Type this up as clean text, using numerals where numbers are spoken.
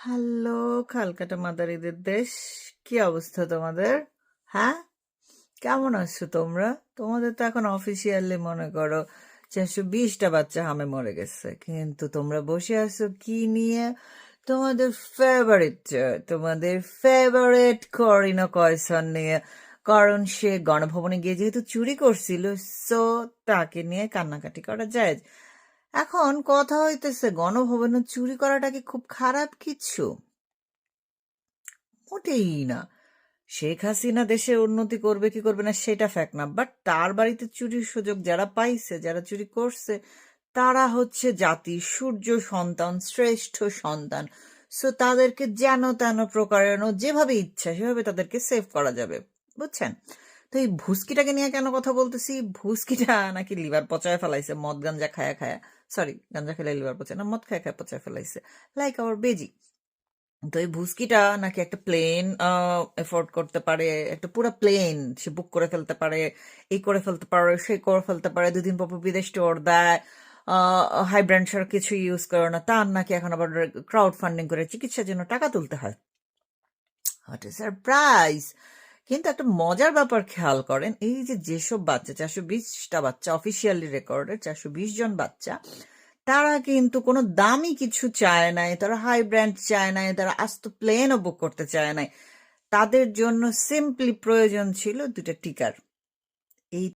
Hello খালকাটা মাদারিদের দেশ, কি অবস্থা তোমাদের? হ্যাঁ, কেমন আছো তোমরা? তোমাদের তো এখন অফিসিয়ালি মনে করো 420টা বাচ্চা হামে মরে গেছে, কিন্তু তোমরা বসে আছো কি নিয়ে? তোমাদের ফেভারিট, তোমাদের ফেভারিট করিনা কয়সন নিয়ে। কারণ সে গণভবনে গিয়ে যেহেতু চুরি করছিল, সো তাকে নিয়ে কান্নাকাটি করা যায়। এখন কথা হইতেছে, গণভবনে চুরি করাটা কি খুব খারাপ কিছু? মোটেই না। শেখ হাসিনা দেশে উন্নতি করবে কি করবে না সেটা ফ্যাক্ট না, বাট তার বাড়িতে চুরির সুযোগ যারা পাইছে, যারা চুরি করছে, তারা হচ্ছে জাতির সূর্য সন্তান, শ্রেষ্ঠ সন্তান। সো তাদেরকে যেন তেন প্রকারেণ যেভাবে ইচ্ছা সেভাবে তাদেরকে সেভ করা যাবে, বুঝছেন? তো এই ভুস্কিটাকে নিয়ে কেন কথা বলতেছি? ভুস্কিটা নাকি লিভার পচায় ফেলাইছে মদ গাঞ্জা খায়া খায়া। সরি, গাঞ্জা খেলে লিভার পচায় না, মদ খায়া খায়া পচায় ফেলাইছে, লাইক আওয়ার বেজি। তো এই ভুস্কিটা নাকি একটা প্লেন এফোর্ড করতে পারে, একটা পুরো প্লেন সে বুক করে ফেলতে পারে, এই করে ফেলতে পারে, সে করে ফেলতে পারে, 2 দিন পর পর বিদেশ টোর দেয়, হাই ব্র্যান্ড ছাড়া কিছু ইউজ করে না, তার নাকি এখন আবার ক্রাউড ফান্ডিং করে চিকিৎসার জন্য টাকা তুলতে হয়। What a surprise! কিন্তু একটা মজার ব্যাপার খেয়াল করেন, এই যে যেসব বাচ্চা, 420টা বাচ্চা অফিসিয়ালি রেকর্ডেড, 420 জন বাচ্চা, তারা কিন্তু কোনো দামি কিছু চায় নাই, তারা হাই ব্র্যান্ড চায় নাই, তারা আস্ত প্লেনও বুক করতে চায় নাই। তাদের জন্য সিম্পলি প্রয়োজন ছিল 2টা টিকার। এই